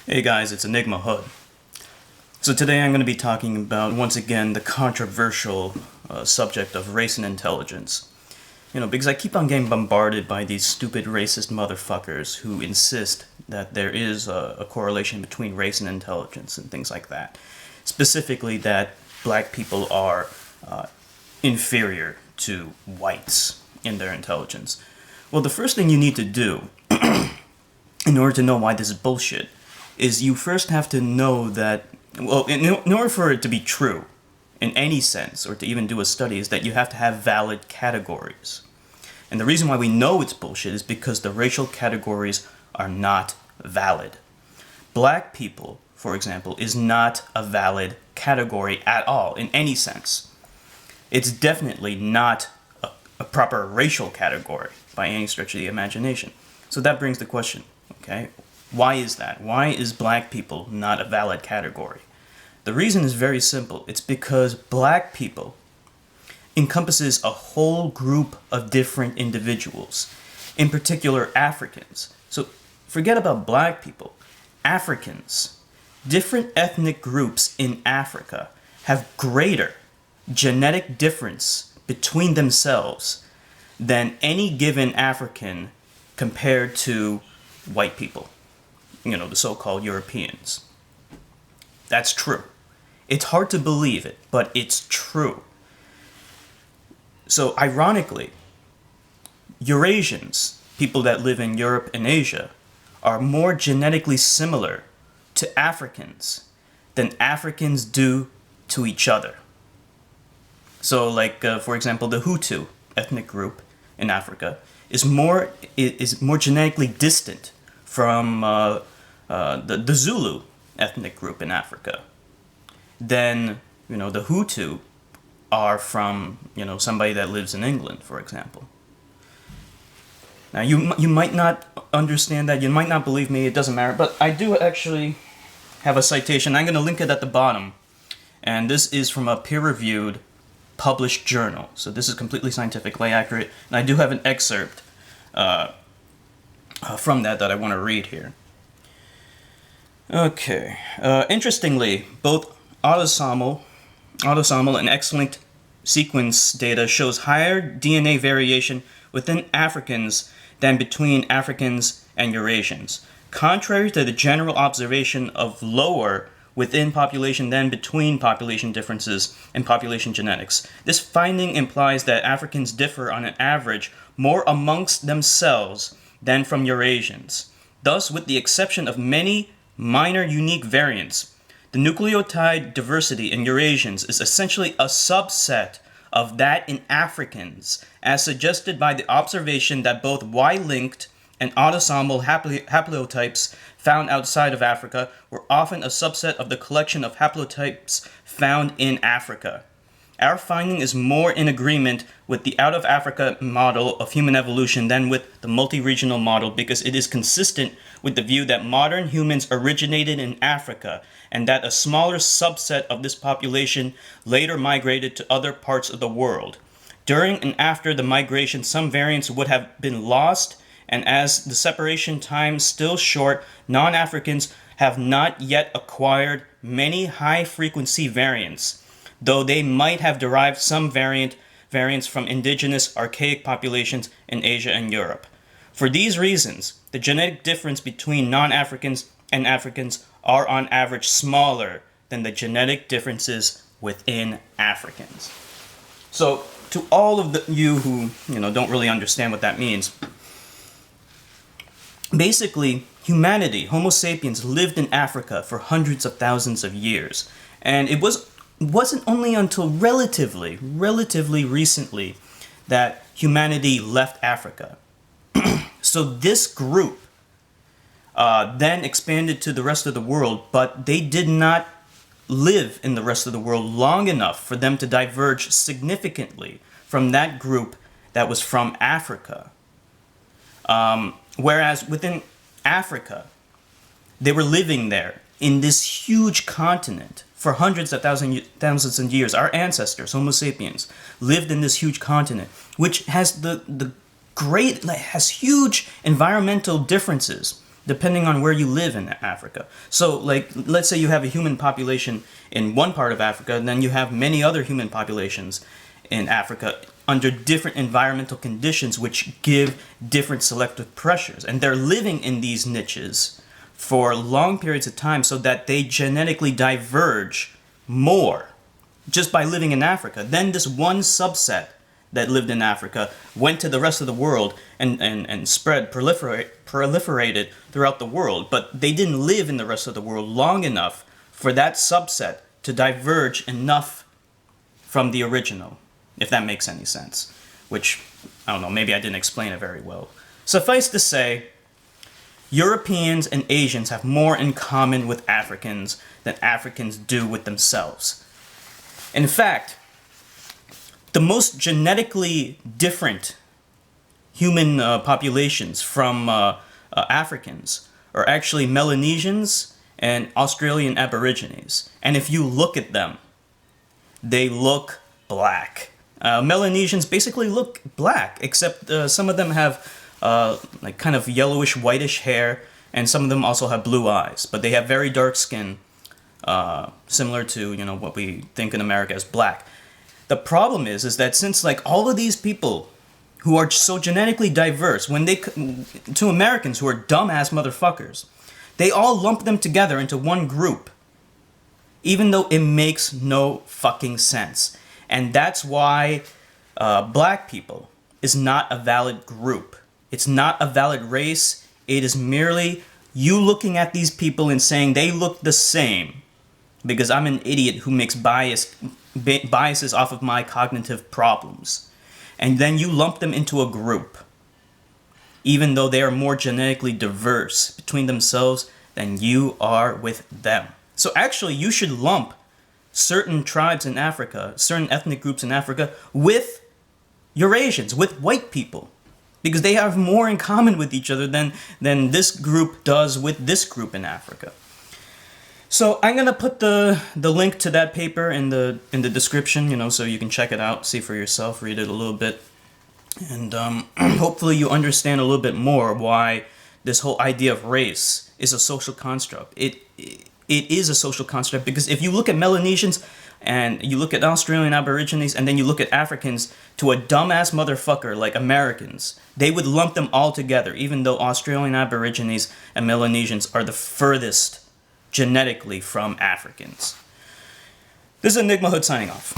Hey guys, it's Enigma Hood. So today I'm going to be talking about, once again, the controversial subject of race and intelligence. Because I keep on getting bombarded by these stupid racist motherfuckers who insist that there is a correlation between race and intelligence and things like that. Specifically that black people are inferior to whites in their intelligence. Well, the first thing you need to do, in order to know why this is bullshit, is you first have to know that, well, in order for it to be true, in any sense, or to even do a study, is that you have to have valid categories. And the reason why we know it's bullshit is because the racial categories are not valid. Black people, for example, is not a valid category at all, in any sense. It's definitely not a proper racial category by any stretch of the imagination. So that brings the question, okay? Why is that? Why is black people not a valid category? The reason is very simple. It's because black people encompasses a whole group of different individuals, in particular Africans. So forget about black people. Africans, different ethnic groups in Africa have greater genetic difference between themselves than any given African compared to white people. The so-called Europeans. That's true. It's hard to believe it, but it's true. So, ironically, Eurasians, people that live in Europe and Asia, are more genetically similar to Africans than Africans do to each other. So, for example, the Hutu ethnic group in Africa is more genetically distant from the Zulu ethnic group in Africa. Then, the Hutu are from, somebody that lives in England, for example. Now, you might not understand that, you might not believe me, it doesn't matter, but I do actually have a citation. I'm going to link it at the bottom. And this is from a peer-reviewed, published journal. So this is completely scientifically accurate. And I do have an excerpt from that I want to read here. Okay. Interestingly, both autosomal and X-linked sequence data shows higher DNA variation within Africans than between Africans and Eurasians, contrary to the general observation of lower within population than between population differences in population genetics. This finding implies that Africans differ on an average more amongst themselves than from Eurasians. Thus, with the exception of many minor unique variants, the nucleotide diversity in Eurasians is essentially a subset of that in Africans, as suggested by the observation that both Y-linked and autosomal haplotypes found outside of Africa were often a subset of the collection of haplotypes found in Africa. Our finding is more in agreement with the out-of-Africa model of human evolution than with the multiregional model because it is consistent with the view that modern humans originated in Africa and that a smaller subset of this population later migrated to other parts of the world. During and after the migration, some variants would have been lost, and as the separation time is still short, non-Africans have not yet acquired many high-frequency variants, though they might have derived some variants from indigenous archaic populations in Asia and Europe. For these reasons, the genetic difference between non-Africans and Africans are on average smaller than the genetic differences within Africans. So, to all of you who, don't really understand what that means, basically, humanity, Homo sapiens, lived in Africa for hundreds of thousands of years. And it wasn't only until relatively recently that humanity left Africa. So this group then expanded to the rest of the world, but they did not live in the rest of the world long enough for them to diverge significantly from that group that was from Africa. Whereas within Africa, they were living there in this huge continent for hundreds of thousands of years. Our ancestors, Homo sapiens, lived in this huge continent, which has has huge environmental differences depending on where you live in Africa. So, like, let's say you have a human population in one part of Africa, and then you have many other human populations in Africa under different environmental conditions which give different selective pressures. And they're living in these niches for long periods of time so that they genetically diverge more just by living in Africa. Then this one subset that lived in Africa went to the rest of the world and spread, proliferated throughout the world. But they didn't live in the rest of the world long enough for that subset to diverge enough from the original, if that makes any sense. Which, I don't know, maybe I didn't explain it very well. Suffice to say, Europeans and Asians have more in common with Africans than Africans do with themselves. In fact, the most genetically different human populations from Africans are actually Melanesians and Australian Aborigines. And if you look at them, they look black. Melanesians basically look black, except some of them have like kind of yellowish, whitish hair, and some of them also have blue eyes. But they have very dark skin, similar to, you know, what we think in America as black. The problem is that since like all of these people who are so genetically diverse, when they to Americans who are dumbass motherfuckers, they all lump them together into one group, even though it makes no fucking sense. And that's why black people is not a valid group. It's not a valid race. It is merely you looking at these people and saying they look the same because I'm an idiot who makes biases off of my cognitive problems. And then you lump them into a group, even though they are more genetically diverse between themselves than you are with them. So actually, you should lump certain tribes in Africa, certain ethnic groups in Africa, with Eurasians, with white people, because they have more in common with each other than this group does with this group in Africa. So I'm gonna put the link to that paper in the description, you know, so you can check it out, see for yourself, read it a little bit, and hopefully you understand a little bit more why this whole idea of race is a social construct. It is a social construct because if you look at Melanesians and you look at Australian Aborigines and then you look at Africans, to a dumbass motherfucker like Americans, they would lump them all together, even though Australian Aborigines and Melanesians are the furthest genetically from Africans. This is Enigma Hood signing off.